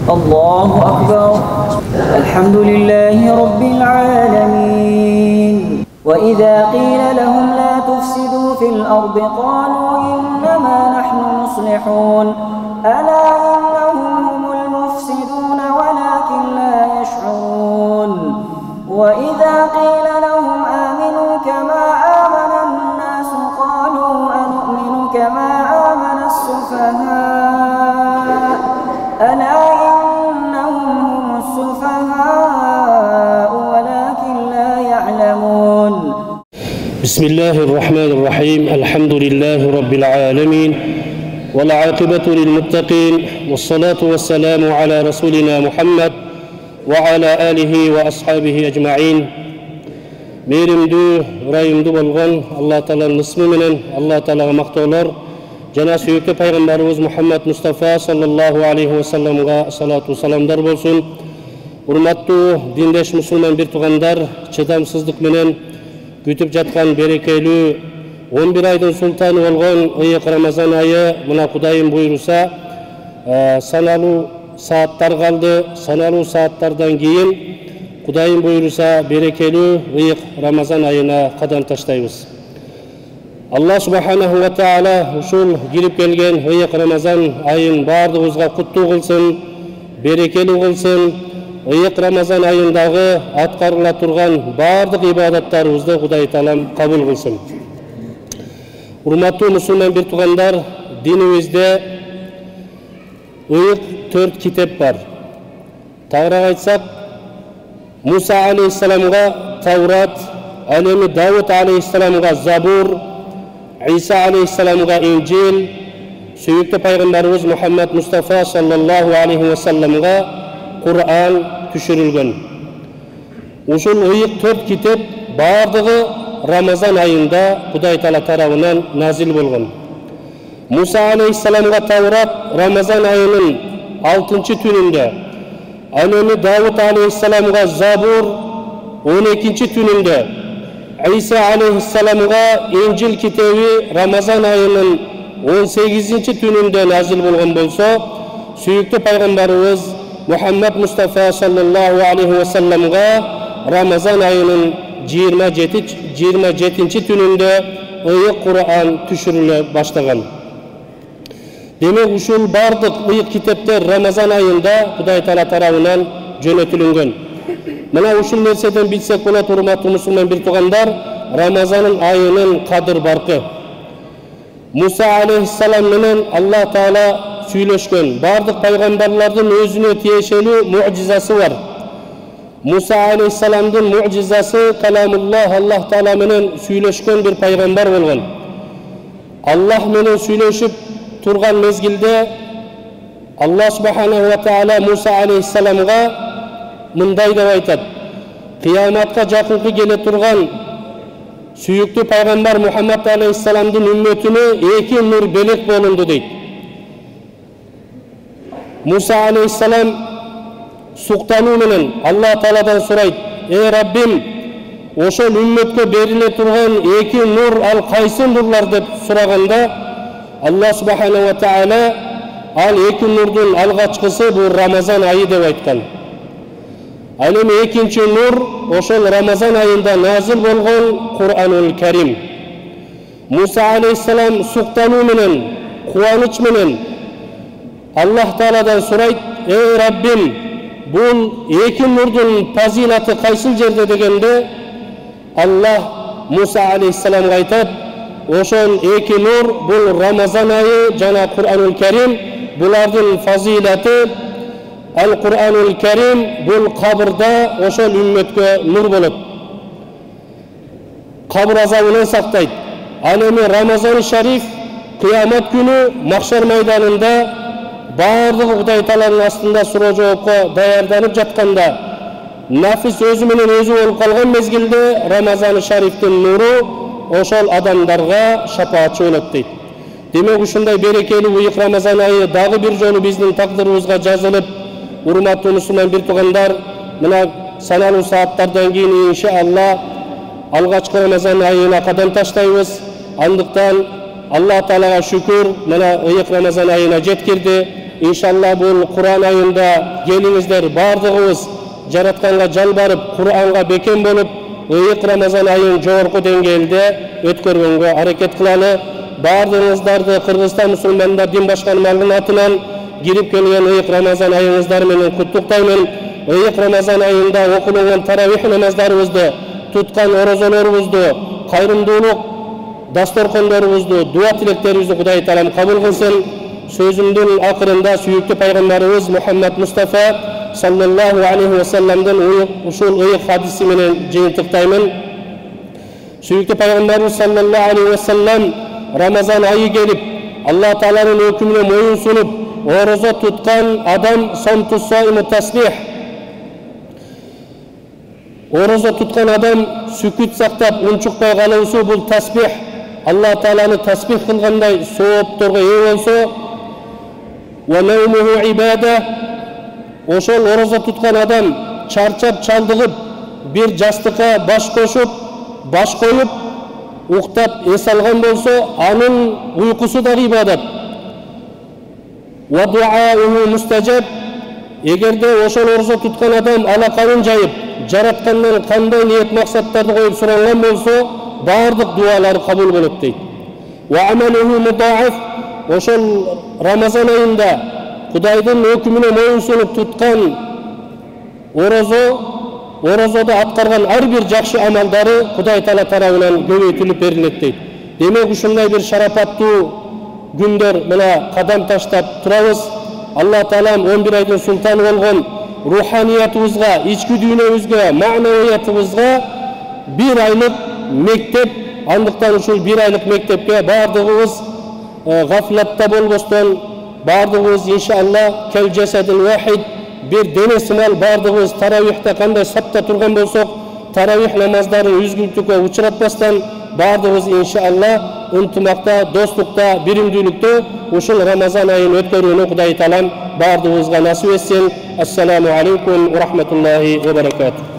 الله أكبر الحمد لله رب العالمين وإذا قيل لهم لا تفسدوا في الأرض قالوا إنما نحن مصلحون ألا إنهم هم المفسدون ولكن لا يشعرون وإذا قيل لهم آمنوا كما آمن الناس قالوا أنؤمن كما آمن السفهاء ألا إنهم هم السفهاء ولكن لا يعلمون بسم الله الرحمن الرحيم الحمد لله رب العالمين والعاقبة للمتقين والصلاة والسلام على رسولنا محمد وعلى آله وأصحابه أجمعين мейірімді, райымды болған Алла Тааланың исміменен Алла Таалаға мақтаулар, жана сүйікті пайғамбарымыз Мұхаммад Мұстафа саллаллаху алейхи вассаламға салату саламдар болсын. Урматтуу диндеш мусулман бир туғандар, чыдамсыздык менен күтүп жаткан берекелүү 11 айдын султаны болгон ыйык Рамазан айы мына Кудайым буйруса саналуу сааттар калды. Саналуу сааттардан кийин Кудайым буйруса берекелүү ыйык Рамазан айына кадам таштайбыз. Алла субханаху ва таала ушул кирип келген ыйык Рамазан айын бардыгыбызга куттуу кылсын, берекелүү кылсын. Ыйык Рамазан айындагы аткарыла турган бардык ибадаттарыбызды Кудай Таалам кабыл кылсын. Урматтуу мусулман бир тугандар, динибизде ыйык 4 китеп бар. Тагыраак айтсак, Муса алейхиссаламга Таурат, ал эми Давуд алейхиссаламга Забур, Иса алейхиссаламга Инжил, сүйүктүү пайгамбарыбыз Мухаммад Мустафа саллаллаху алейхи вассаламга Кур'ан түшүрүлгөн. Ушул ыйык 4 китеп бардыгы Рамазан айында Кудай Таала тарабынан назил болгон. Муса алейхиссаламга Таурат Рамазан айынын 6-чы түнүндө, ал эми Давуд алейхиссаламга Забур 12-чы түнүндө, Иса алейхиссаламга Инжил китеби Рамазан айынын 18-чы түнүндө назил болгон болсо, сүйүктүү пайгамбарыбыз Мухаммад Мустафа саллаллаху алейхи вассаламга Рамазан айынын 27-чы түнүндө ыйык Кур'ан түшүрүлө баштаган. Демек ушул бардык ыйык китептер Рамазан айында Кудай Таала тарабынан жөнөтүлгөн. Мына ушул нерседен билсек болот, урматтуу мусулман бир тугандар, Рамазан айынын кадыр баркы. Муса алейхиссалам менен Алла Таала сүйлөшкөн. Бардык пайгамбарлардын өзүнө тиешелүү муъжизасы бар. Муса алейхиссаламдын муъжизасы каламуллах, Аллах Таала менен сүйлөшкөн бир пайгамбар болгон. Аллах менен сүйлөшүп турган мезгилде Аллах субханаху ва таала Муса алейхиссаламга мындай деп айтат: кыяматка жакынкы келе турган сүйүктүү пайгамбар Мухаммад алейхиссаламдын үммөтүнө 2 нур белек болунду дейт. Муса алейхиссалам суктануу менен Алла Тааладан сурайт: Раббим, ошол үммөткө бериле турган 2 нур ал кайсы нурлар деп сураганда, Алла субханаху ва таала ал 2 нурдун алгачкысы бул Рамазан айы деп айткан. Ал эми 2-нчи нур ошол Рамазан айында назил болгон Кур'анул Карим. Муса алейхиссалам суктануу менен, кубаныч менен Аллах Тааладан сурайт: Раббим, бул 2 нурдун фазилаты кайсыл жерде дегенде, Аллах Муса алейхиссаламга айтат: ошол 2 нур бул Рамазан айы жана Кур'анул Карим, булардын фазилаты ал Кур'анул Карим бул кабырда ошол үммөткө нур болот. Кабыр азабынан сактайт. Ал эми Рамазан шариф кыямат күнү махшар майданында бардыгы Кудай Тааланын астында суроо жоопко даярданып жатканда, нафис өзү менен өзү болуп калган мезгилде Рамазан шарифтин нуру ошол адамдарга шапаатчы болот дейт. Демек ушундай берекелүү ыйык Рамазан айы дагы бир жолу биздин тагдырыбызга жазылып, урматтуу мусулман бир тугандар, мына саналуу сааттардан кийин иншалла алгачкы Рамазан айына кадам таштайбыз. Андыктан Алла Таалага шүкүр, мына ыйык Рамазан айына жеткирди. иншалла бул Кур'ан айында келиңиздер бардыгыбыз жаратканга жалбарып, Кур'анга бекем болуп, ыйык Рамазан айын жогорку деңгээлде өткөргөнгө аракет кылалы. Бардыгыңыздарды Кыргызстан мусулмандар дин башкармалыгынын атынан кирип келген ыйык Рамазан айыңыздар менен куттуктаймын. Ыйык Рамазан айында окулган таравих намаздарыбызды, туткан орозолорубузду, кайрымдуулук дасторкондорубузду, дуа тилектерибизди Кудай Таалам кабыл кылсын. Сөзүмдүн акырында сүйүктүү пайгамбарыбыз Мухаммад Мустафа саллаллаху алейхи ва салламдын ушул ыйык хадиси менен жыйынтыктаймын. Сүйүктүү пайгамбарыбыз саллаллаху алейхи ва саллам Рамазан айы келип, Алла Тааланын өкүмүнө моюн сунуп, орозо туткан адам сомту саиму таслих. Орозо туткан адам сүкүт сактап, унчукпай калуусу бул таспих. Алла Тааланы таспих кылгандай соопторго ээ болсо, ва наумуху ибада. Ошол орозо туткан адам чарчап, чалдыгып, бир жастыкка баш кошуп, баш коюп, уктап эс алган болсо, анын уйкусу да ибадат. Ва дуауху мустажаб. Эгерде ошол орозо туткан адам алаканын жайып, жараткандан кандай ниет максаттарды коюп суранган болсо, бардык дуалары кабыл болот дейт. Ва амалуху мудааф. Ошол Рамазан айында Кудайдын өкүмүнө моюн сунуп туткан орозодо аткарган ар бир жакшы амалдары Кудай Таала тарабынан көбөйтүлүп берилет дейт. Демек ушундай бир шарапаттуу күндөр мына кадам таштап турабыз. Алла Таалам 11 айдын султаны болгон руханиятыбызга, ички дүйнөбүзгө, маанавиятыбызга bir айлык мектеп, андыктан ушул bir айлык мектепке бардыгыбыз гафлатта болбостон, бардыгыбыз иншалла кел жасадил вахид, bir дене сымал бардыгыбыз таравихте кандай сапта турган болсок, таравих намаздарын үзгүлтүккө учуратпастан бардыгыбыз иншалла ынтымакта, достукта, биримдүүлүктө ушул Рамазан айын өткөрүүнү Кудай Таалам бардыгыбызга насип этсин. Ассаламу алейкум ва рахматуллахи ва баракатух.